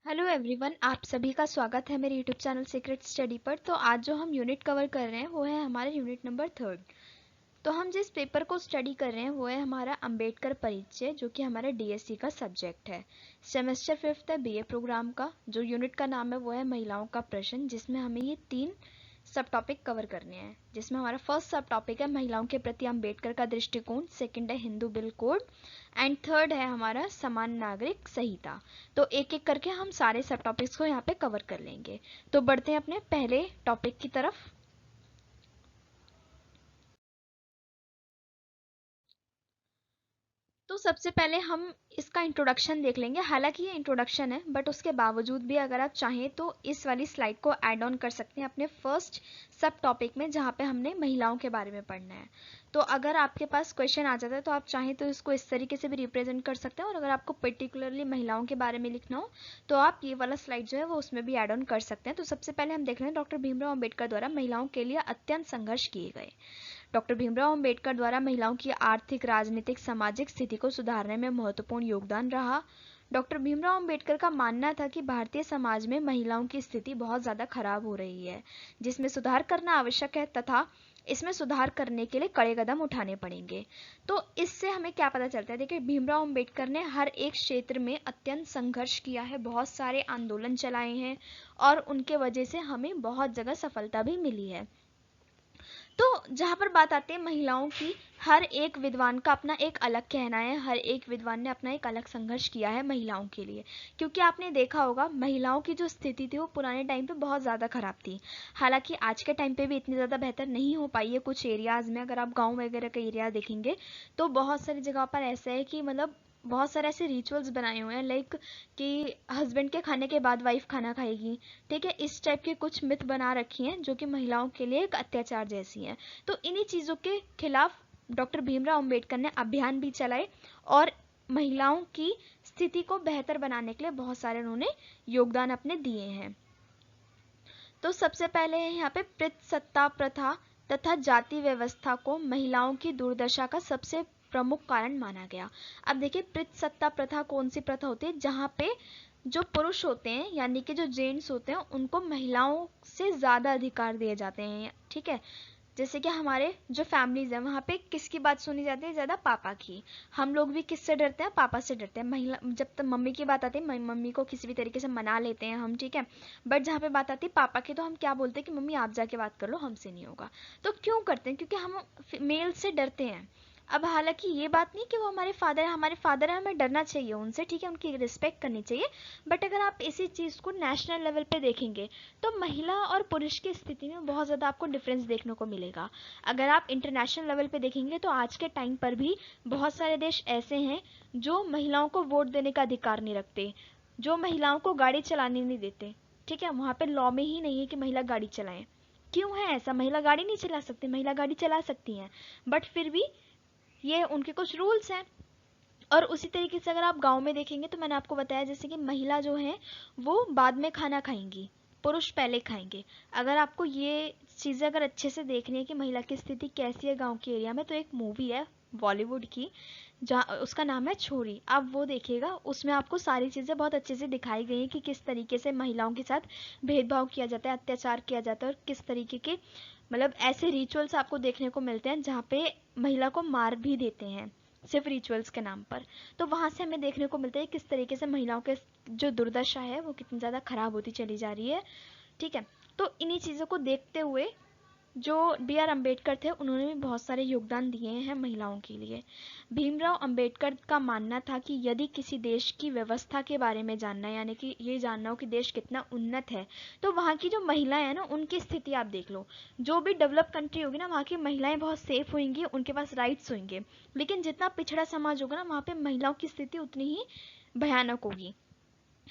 Hello everyone, आप सभी का स्वागत है मेरे यूट्यूब चैनल सीक्रेट स्टडी पर। तो आज जो हम यूनिट कवर कर रहे हैं वो है हमारे यूनिट नंबर 3। तो हम जिस पेपर को स्टडी कर रहे हैं वो है हमारा अंबेडकर परिचय, जो कि हमारा डीएससी का सब्जेक्ट है। सेमेस्टर 5th है बीए प्रोग्राम का। जो यूनिट का नाम है वो है महिलाओं का प्रश्न, जिसमें हमें ये 3 सब टॉपिक कवर करने हैं। जिसमें हमारा फर्स्ट सब टॉपिक है महिलाओं के प्रति अंबेडकर का दृष्टिकोण, सेकंड है Hindu bill code and third है हमारा समान नागरिक संहिता। तो एक एक करके हम सारे सब टॉपिक्स को यहाँ पे कवर कर लेंगे। तो बढ़ते हैं अपने पहले टॉपिक की तरफ। तो सबसे पहले हम इसका इंट्रोडक्शन देख लेंगे। हालांकि ये इंट्रोडक्शन है, बट उसके बावजूद भी अगर आप चाहें तो इस वाली स्लाइड को ऐड ऑन कर सकते हैं अपने फर्स्ट सब टॉपिक में, जहाँ पे हमने महिलाओं के बारे में पढ़ना है। तो अगर आपके पास क्वेश्चन आ जाता है तो आप चाहें तो इसको इस तरीके से भी रिप्रेजेंट कर सकते हैं, और अगर आपको पर्टिकुलरली महिलाओं के बारे में लिखना हो तो आप ये वाला स्लाइड जो है वो उसमें भी ऐड ऑन कर सकते हैं। तो सबसे पहले हम देख रहे हैं डॉक्टर भीमराव अम्बेडकर द्वारा महिलाओं के लिए अत्यंत संघर्ष किए गए। डॉक्टर भीमराव अंबेडकर द्वारा महिलाओं की आर्थिक, राजनीतिक, सामाजिक स्थिति को सुधारने में महत्वपूर्ण योगदान रहा। डॉक्टर भीमराव अंबेडकर का मानना था कि भारतीय समाज में महिलाओं की स्थिति बहुत ज़्यादा खराब हो रही है, जिसमें सुधार करना आवश्यक है तथा इसमें सुधार करने के लिए कड़े कदम उठाने पड़ेंगे। तो इससे हमें क्या पता चलता है? देखिए, भीमराव अंबेडकर ने हर एक क्षेत्र में अत्यंत संघर्ष किया है, बहुत सारे आंदोलन चलाए हैं, और उनके वजह से हमें बहुत जगह सफलता भी मिली है। तो जहाँ पर बात आती है महिलाओं की, हर एक विद्वान का अपना एक अलग कहना है, हर एक विद्वान ने अपना एक अलग संघर्ष किया है महिलाओं के लिए। क्योंकि आपने देखा होगा महिलाओं की जो स्थिति थी वो पुराने टाइम पे बहुत ज़्यादा खराब थी। हालांकि आज के टाइम पे भी इतनी ज़्यादा बेहतर नहीं हो पाई है कुछ एरियाज़ में। अगर आप गाँव वगैरह के एरिया देखेंगे तो बहुत सारी जगह पर ऐसा है कि मतलब बहुत सारे ऐसे रिचुअल्स बनाए हुए हैं, लाइक कि हस्बैंड के खाने के बाद वाइफ खाना खाएगी। ठीक है, इस टाइप के कुछ मिथ बना रखी हैं जो कि महिलाओं के लिए एक अत्याचार जैसी हैं। तो इन्हीं चीज़ों के खिलाफ डॉक्टर भीमराव अंबेडकर ने अभियान भी चलाए, और महिलाओं की स्थिति को बेहतर बनाने के लिए बहुत सारे उन्होंने योगदान अपने दिए हैं। तो सबसे पहले है यहाँ पे पितृसत्ता प्रथा तथा जाति व्यवस्था को महिलाओं की दुर्दशा का सबसे प्रमुख कारण माना गया। अब देखिए, पितृसत्ता प्रथा कौन सी प्रथा होती है? जहाँ पे जो पुरुष होते हैं यानी कि जो जेंट्स होते हैं उनको महिलाओं से ज़्यादा अधिकार दिए जाते हैं। ठीक है, जैसे कि हमारे जो फैमिलीज हैं वहाँ पे किसकी बात सुनी जाती है ज़्यादा? पापा की। हम लोग भी किससे डरते हैं? पापा से डरते हैं। महिला जब तक मम्मी की बात आती है मम्मी को किसी भी तरीके से मना लेते हैं हम, ठीक है। बट जहाँ पे बात आती है पापा की तो हम क्या बोलते हैं कि मम्मी आप जाके बात कर लो, हमसे नहीं होगा। तो क्यों करते हैं? क्योंकि हम मेल से डरते हैं। अब हालांकि ये बात नहीं कि वो हमारे फादर है, हमें डरना चाहिए उनसे, ठीक है, उनकी रिस्पेक्ट करनी चाहिए। बट अगर आप इसी चीज़ को नेशनल लेवल पे देखेंगे तो महिला और पुरुष की स्थिति में बहुत ज़्यादा आपको डिफरेंस देखने को मिलेगा। अगर आप इंटरनेशनल लेवल पे देखेंगे तो आज के टाइम पर भी बहुत सारे देश ऐसे हैं जो महिलाओं को वोट देने का अधिकार नहीं रखते, जो महिलाओं को गाड़ी चलाने नहीं देते। ठीक है, वहाँ पे लॉ में ही नहीं है कि महिला गाड़ी चलाएं। क्यों है ऐसा? महिला गाड़ी नहीं चला सकती? महिला गाड़ी चला सकती हैं, बट फिर भी ये उनके कुछ रूल्स हैं। और उसी तरीके से अगर आप गांव में देखेंगे तो मैंने आपको बताया जैसे कि महिला जो है वो बाद में खाना खाएंगी, पुरुष पहले खाएंगे। अगर आपको ये चीज़ें अगर अच्छे से देखनी है कि महिला की स्थिति कैसी है गांव के एरिया में, तो एक मूवी है बॉलीवुड की जहाँ उसका नाम है छोरी, आप वो देखिएगा। उसमें आपको सारी चीज़ें बहुत अच्छे से दिखाई गई हैं कि किस तरीके से महिलाओं के साथ भेदभाव किया जाता है, अत्याचार किया जाता है, और किस तरीके के मतलब ऐसे रिचुअल्स आपको देखने को मिलते हैं जहाँ पे महिला को मार भी देते हैं सिर्फ रिचुअल्स के नाम पर। तो वहाँ से हमें देखने को मिलता है किस तरीके से महिलाओं के जो दुर्दशा है वो कितनी ज़्यादा खराब होती चली जा रही है। ठीक है, तो इन्हीं चीज़ों को देखते हुए जो बी आर अम्बेडकर थे उन्होंने भी बहुत सारे योगदान दिए हैं महिलाओं के लिए। भीमराव अंबेडकर का मानना था कि यदि किसी देश की व्यवस्था के बारे में जानना है, यानी कि ये जानना हो कि देश कितना उन्नत है, तो वहाँ की जो महिलाएं हैं ना उनकी स्थिति आप देख लो। जो भी डेवलप कंट्री होगी ना वहाँ की महिलाएं बहुत सेफ होंगी, उनके पास राइट्स होंगे। लेकिन जितना पिछड़ा समाज होगा ना वहाँ पे महिलाओं की स्थिति उतनी ही भयानक होगी।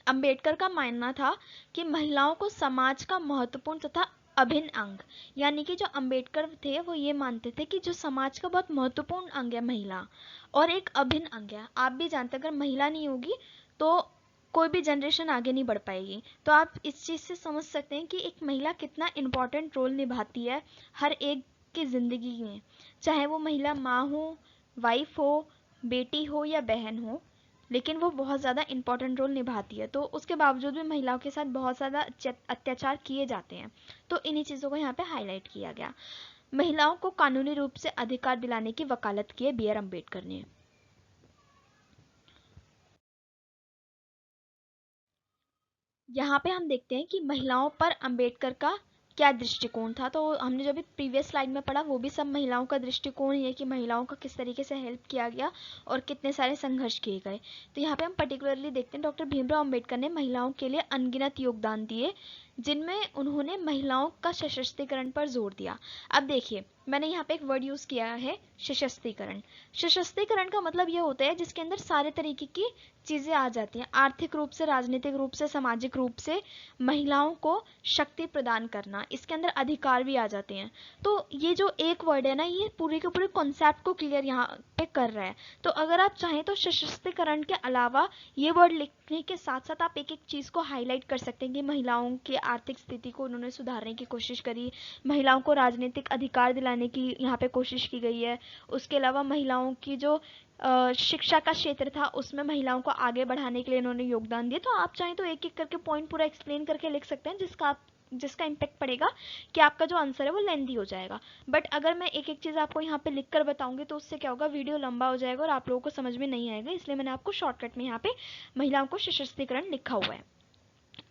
अंबेडकर का मानना था कि महिलाओं को समाज का महत्वपूर्ण तथा अभिन्न अंग, यानी कि जो अंबेडकर थे वो ये मानते थे कि जो समाज का बहुत महत्वपूर्ण अंग है महिला, और एक अभिन्न अंग है। आप भी जानते हैं अगर महिला नहीं होगी तो कोई भी जनरेशन आगे नहीं बढ़ पाएगी। तो आप इस चीज़ से समझ सकते हैं कि एक महिला कितना इम्पोर्टेंट रोल निभाती है हर एक की ज़िंदगी में, चाहे वो महिला माँ हो, वाइफ हो, बेटी हो या बहन हो। लेकिन वो बहुत ज़्यादा इंपॉर्टेंट रोल निभाती है, तो उसके बावजूद भी महिलाओं के साथ बहुत ज़्यादा अत्याचार किए जाते हैं। तो इन्हीं चीज़ों को यहाँ पे हाईलाइट किया गया। महिलाओं को कानूनी रूप से अधिकार दिलाने की वकालत की है बी आर अम्बेडकर ने। यहाँ पे हम देखते हैं कि महिलाओं पर अंबेडकर का क्या दृष्टिकोण था। तो हमने जो भी प्रीवियस स्लाइड में पढ़ा वो भी सब महिलाओं का दृष्टिकोण ही है कि महिलाओं का किस तरीके से हेल्प किया गया और कितने सारे संघर्ष किए गए। तो यहाँ पे हम पर्टिकुलरली देखते हैं डॉक्टर भीमराव अंबेडकर ने महिलाओं के लिए अनगिनत योगदान दिए, जिनमें उन्होंने महिलाओं का सशक्तिकरण पर जोर दिया। अब देखिए, मैंने यहाँ पे एक वर्ड यूज किया है, सशक्तिकरण। सशक्तिकरण का मतलब ये होता है जिसके अंदर सारे तरीके की चीजें आ जाती हैं, आर्थिक रूप से, राजनीतिक रूप से, सामाजिक रूप से महिलाओं को शक्ति प्रदान करना, इसके अंदर अधिकार भी आ जाते हैं। तो ये जो एक वर्ड है ना, ये पूरे के पूरे कॉन्सेप्ट को क्लियर यहाँ पे कर रहा है। तो अगर आप चाहें तो सशक्तिकरण के अलावा ये वर्ड लिखने के साथ साथ आप एक एक चीज को हाईलाइट कर सकते हैं कि महिलाओं की आर्थिक स्थिति को उन्होंने सुधारने की कोशिश करी, महिलाओं को राजनीतिक अधिकार दिलाने की यहाँ पे कोशिश की गई है। उसके अलावा महिलाओं की जो शिक्षा का क्षेत्र था उसमें महिलाओं को आगे बढ़ाने के लिए इन्होंने योगदान दिया। तो आप चाहें तो एक एक करके पॉइंट पूरा एक्सप्लेन करके लिख सकते हैं, जिसका इम्पैक्ट पड़ेगा कि आपका जो आंसर है वो लेंदी हो जाएगा। बट अगर मैं एक एक चीज़ आपको यहाँ पे लिख कर बताऊंगी तो उससे क्या होगा, वीडियो लंबा हो जाएगा और आप लोगों को समझ में नहीं आएगा। इसलिए मैंने आपको शॉर्टकट में यहाँ पे महिलाओं को सशक्तिकरण लिखा हुआ है।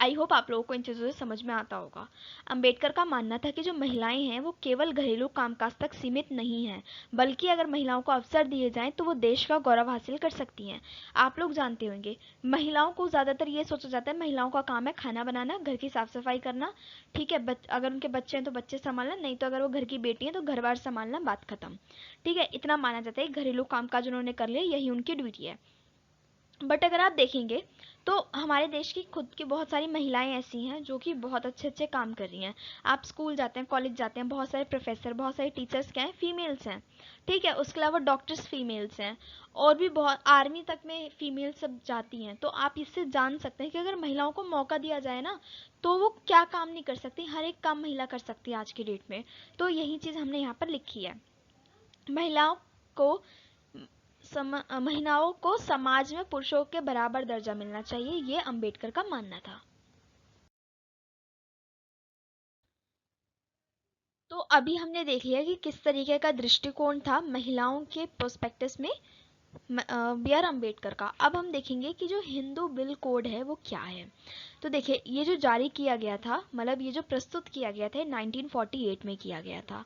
आई होप आप लोगों को इन चीज़ों से समझ में आता होगा। अंबेडकर का मानना था कि जो महिलाएं हैं वो केवल घरेलू कामकाज तक सीमित नहीं हैं, बल्कि अगर महिलाओं को अवसर दिए जाएं तो वो देश का गौरव हासिल कर सकती हैं। आप लोग जानते होंगे, महिलाओं को ज़्यादातर ये सोचा जाता है महिलाओं का काम है खाना बनाना, घर की साफ सफाई करना, ठीक है, अगर उनके बच्चे हैं तो बच्चे संभालना, नहीं तो अगर वो घर की बेटी हैं तो घर बार संभालना, बात खत्म। ठीक है, इतना माना जाता है, घरेलू कामकाज उन्होंने कर लिया, यही उनकी ड्यूटी है। बट अगर आप देखेंगे तो हमारे देश की खुद की बहुत सारी महिलाएं ऐसी हैं जो कि बहुत अच्छे अच्छे काम कर रही हैं। आप स्कूल जाते हैं, कॉलेज जाते हैं, बहुत सारे प्रोफेसर, बहुत सारे टीचर्स क्या हैं, फीमेल्स हैं। ठीक है, उसके अलावा डॉक्टर्स फीमेल्स हैं, और भी बहुत, आर्मी तक में फीमेल सब जाती हैं। तो आप इससे जान सकते हैं कि अगर महिलाओं को मौका दिया जाए ना तो वो क्या काम नहीं कर सकती, हर एक काम महिला कर सकती है आज की डेट में। तो यही चीज़ हमने यहाँ पर लिखी है। महिलाओं को महिलाओं को समाज में पुरुषों के बराबर दर्जा मिलना चाहिए, ये अंबेडकर का मानना था। तो अभी हमने देख लिया कि किस तरीके का दृष्टिकोण था महिलाओं के प्रोस्पेक्टस में बी आर अम्बेडकर का। अब हम देखेंगे कि जो हिंदू बिल कोड है वो क्या है। तो देखिए, ये जो जारी किया गया था, मतलब ये जो प्रस्तुत किया गया था 1948 में किया गया था।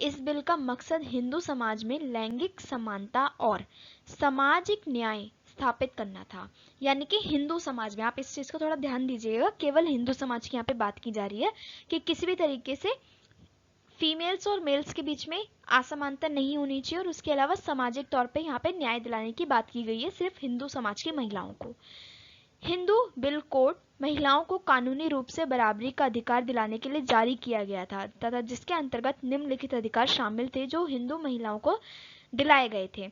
इस बिल का मकसद हिंदू समाज में लैंगिक समानता और सामाजिक न्याय स्थापित करना था। यानी कि हिंदू समाज में, आप इस चीज को थोड़ा ध्यान दीजिएगा, केवल हिंदू समाज की यहाँ पे बात की जा रही है कि किसी भी तरीके से फीमेल्स और मेल्स के बीच में असमानता नहीं होनी चाहिए, और उसके अलावा सामाजिक तौर पे यहाँ पे न्याय दिलाने की बात की गई है सिर्फ हिंदू समाज की महिलाओं को। हिंदू बिल कोड महिलाओं को कानूनी रूप से बराबरी का अधिकार दिलाने के लिए जारी किया गया था तथा जिसके अंतर्गत निम्नलिखित अधिकार शामिल थे जो हिंदू महिलाओं को दिलाए गए थे।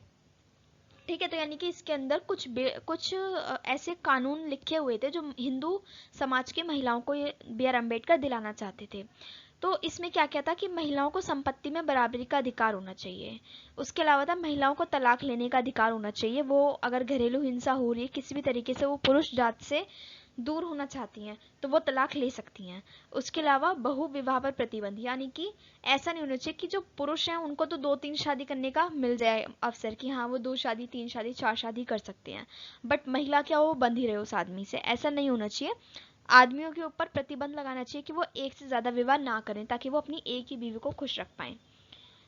ठीक है, तो यानी कि इसके अंदर कुछ ऐसे कानून लिखे हुए थे जो हिंदू समाज की महिलाओं को ये बी आर अम्बेडकर दिलाना चाहते थे। तो इसमें क्या क्या था कि महिलाओं को संपत्ति में बराबरी का अधिकार होना चाहिए। उसके अलावा था महिलाओं को तलाक लेने का अधिकार होना चाहिए, वो अगर घरेलू हिंसा हो रही है किसी भी तरीके से, वो पुरुष जात से दूर होना चाहती हैं तो वो तलाक ले सकती हैं। उसके अलावा बहु विवाह पर प्रतिबंध, यानी कि ऐसा नहीं होना चाहिए कि जो पुरुष हैं उनको तो 2-3 शादी करने का मिल जाए अवसर कि हाँ वो 2 शादी, 3 शादी, 4 शादी कर सकते हैं, बट महिला क्या वो बंधी रहे उस आदमी से, ऐसा नहीं होना चाहिए। आदमियों के ऊपर प्रतिबंध लगाना चाहिए कि वो एक से ज्यादा विवाह ना करें ताकि वो अपनी एक ही बीवी को खुश रख पाए।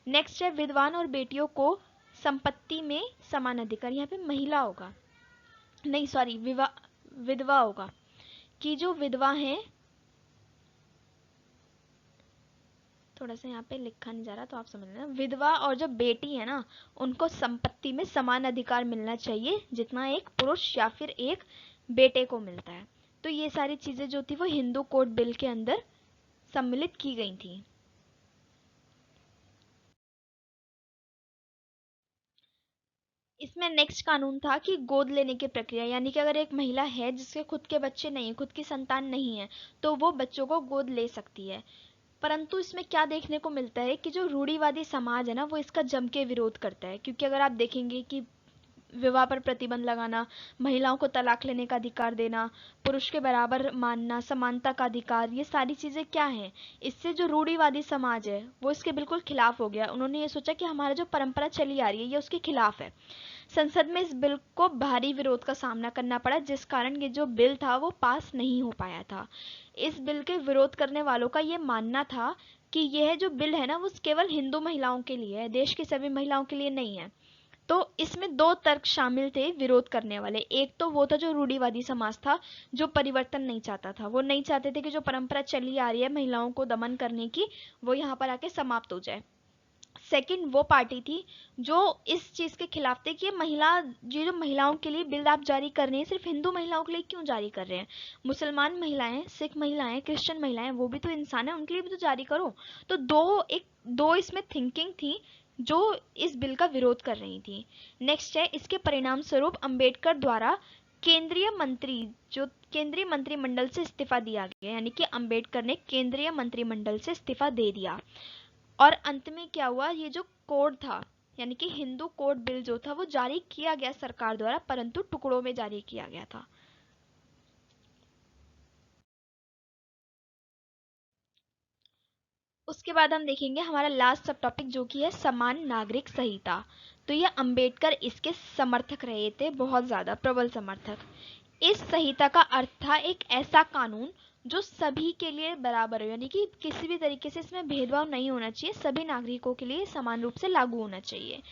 नेक्स्ट है विधवान और बेटियों को संपत्ति में समान अधिकार। यहाँ पे महिला होगा, नहीं सॉरी, विधवा होगा, कि जो विधवा है, थोड़ा सा यहाँ पे लिखा नहीं जा रहा तो आप समझ लेना, विधवा और जो बेटी है ना उनको संपत्ति में समान अधिकार मिलना चाहिए जितना एक पुरुष या फिर एक बेटे को मिलता है। तो ये सारी चीजें जो थी वो हिंदू कोड बिल के अंदर सम्मिलित की गई थी। इसमें नेक्स्ट कानून था कि गोद लेने की प्रक्रिया, यानी कि अगर एक महिला है जिसके खुद के बच्चे नहीं है, खुद की संतान नहीं है, तो वो बच्चों को गोद ले सकती है। परंतु इसमें क्या देखने को मिलता है कि जो रूढ़िवादी समाज है ना वो इसका जम के विरोध करता है, क्योंकि अगर आप देखेंगे कि विवाह पर प्रतिबंध लगाना, महिलाओं को तलाक लेने का अधिकार देना, पुरुष के बराबर मानना, समानता का अधिकार, ये सारी चीज़ें क्या हैं? इससे जो रूढ़िवादी समाज है वो इसके बिल्कुल खिलाफ हो गया। उन्होंने ये सोचा कि हमारा जो परंपरा चली आ रही है ये उसके खिलाफ है। संसद में इस बिल को भारी विरोध का सामना करना पड़ा, जिस कारण ये जो बिल था वो पास नहीं हो पाया था। इस बिल के विरोध करने वालों का ये मानना था कि यह जो बिल है ना वो केवल हिंदू महिलाओं के लिए है, देश की सभी महिलाओं के लिए नहीं है। तो इसमें दो तर्क शामिल थे विरोध करने वाले। एक तो वो था जो रूढ़िवादी समाज था, जो परिवर्तन नहीं चाहता था। वो नहीं चाहते थे कि जो परंपरा चली आ रही है महिलाओं को दमन करने की, वो यहाँ पर आके समाप्त हो जाए। सेकंड वो पार्टी थी जो इस चीज के खिलाफ थे कि ये जो महिलाओं के लिए बिल आप जारी कर रहे हैं, सिर्फ हिंदू महिलाओं के लिए क्यों जारी कर रहे हैं? मुसलमान महिलाएं, सिख महिलाएं, क्रिश्चियन महिलाएं, वो भी तो इंसान है, उनके लिए भी तो जारी करो। तो दो इसमें थिंकिंग थी जो इस बिल का विरोध कर रही थी। नेक्स्ट है, इसके परिणाम स्वरूप अंबेडकर द्वारा केंद्रीय मंत्री जो केंद्रीय मंत्रिमंडल से इस्तीफा दिया गया, यानी कि अंबेडकर ने केंद्रीय मंत्रिमंडल से इस्तीफा दे दिया। और अंत में क्या हुआ, ये जो कोड था यानी कि हिंदू कोड बिल जो था वो जारी किया गया सरकार द्वारा, परंतु टुकड़ों में जारी किया गया था। उसके बाद हम देखेंगे हमारा लास्ट सब टॉपिक जो कि है समान नागरिक संहिता। तो ये अंबेडकर इसके समर्थक रहे थे, बहुत ज्यादा प्रबल समर्थक। इस संहिता का अर्थ था एक ऐसा कानून जो सभी के लिए बराबर हो, यानी कि किसी भी तरीके से इसमें भेदभाव नहीं होना चाहिए, सभी नागरिकों के लिए समान रूप से लागू होना चाहिए।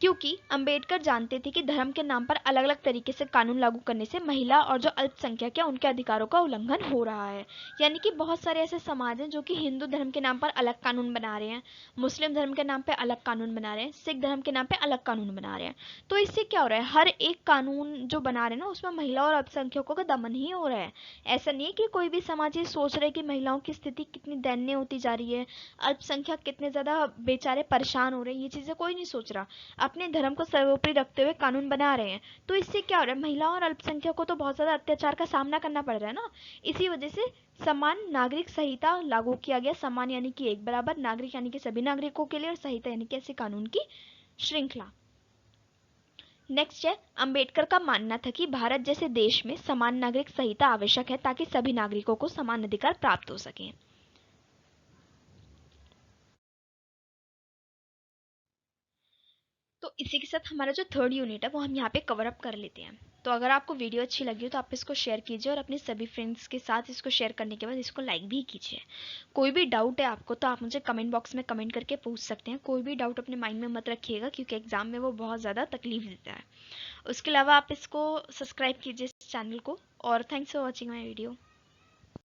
क्योंकि अंबेडकर जानते थे कि धर्म के नाम पर अलग अलग तरीके से कानून लागू करने से महिला और जो अल्पसंख्यक है उनके अधिकारों का उल्लंघन हो रहा है। यानी कि बहुत सारे ऐसे समाज हैं जो कि हिंदू धर्म के नाम पर अलग कानून बना रहे हैं, मुस्लिम धर्म के नाम पे अलग कानून बना रहे हैं, सिख धर्म के नाम पे अलग कानून बना रहे हैं। तो इससे क्या हो रहा है, हर एक कानून जो बना रहे हैं ना उसमें महिला और अल्पसंख्यकों का दमन ही हो रहा है। ऐसा नहीं है कि कोई भी समाज ये सोच रहे कि महिलाओं की स्थिति कितनी दयनीय होती जा रही है, अल्पसंख्यक कितने ज्यादा बेचारे परेशान हो रहे हैं, ये चीजें कोई नहीं सोच रहा। अपने धर्म को सर्वोपरि रखते हुए कानून बना रहे हैं। तो इससे क्या हो रहा है, महिलाओं और अल्पसंख्यकों को तो बहुत ज्यादा अत्याचार का सामना करना पड़ रहा है ना। इसी वजह से समान नागरिक संहिता लागू किया गया। समान यानी कि एक बराबर, नागरिक यानी कि सभी नागरिकों के लिए, और संहिता यानी कि ऐसे कानून की श्रृंखला। नेक्स्ट है, अंबेडकर का मानना था कि भारत जैसे देश में समान नागरिक संहिता आवश्यक है ताकि सभी नागरिकों को समान अधिकार प्राप्त हो सके। तो इसी के साथ हमारा जो थर्ड यूनिट है वो हम यहाँ पे कवर अप कर लेते हैं। तो अगर आपको वीडियो अच्छी लगी हो तो आप इसको शेयर कीजिए और अपने सभी फ्रेंड्स के साथ इसको शेयर करने के बाद इसको लाइक भी कीजिए। कोई भी डाउट है आपको तो आप मुझे कमेंट बॉक्स में कमेंट करके पूछ सकते हैं। कोई भी डाउट अपने माइंड में मत रखिएगा क्योंकि एग्जाम में वो बहुत ज़्यादा तकलीफ देता है। उसके अलावा आप इसको सब्सक्राइब कीजिए इस चैनल को। और thanks for watching my video.